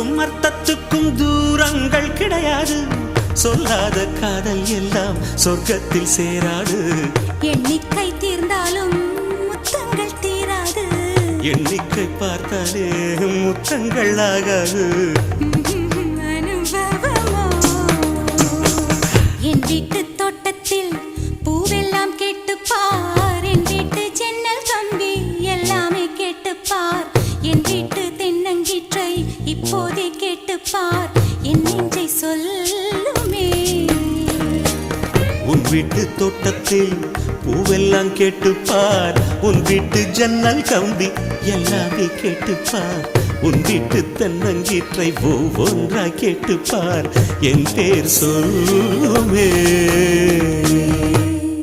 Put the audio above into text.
சொல்லுக்கும் அர்த்தத்துக்கும் தூரங்கள் கிடையாது. சொல்லாத காதல் எல்லாம் சொர்க்கத்தில் சேராது. எண்ணிக்கை தீர்ந்தாலும் முத்தங்கள் தீராது. எண்ணிக்கை பார்த்தாலே முத்தங்கள் ஆகாது. அனுபவமோ என் வீட்டு தோட்டத்தில் பூவெல்லாம் கேட்டுப்பார். என் வீட்டு ஜன்னல் கம்பி எல்லாமே கேட்டுப்பார். என் வீட்டு தென்னங்கீற்றை இப்போதே கேட்டுப்பார். என் நெஞ்சை சொல்லுமே. உன் வீட்டு தோட்டத்தில் பூவெல்லாம் கேட்டுப்பார். உன் வீட்டு ஜன்னல் கம்பி எல்லாமே கேட்டுப்பார். உன் வீட்டு தென்னங்கீற்றை ஒவ்வொன்றா கேட்டுப்பார். என் பேர் சொல்லுமே.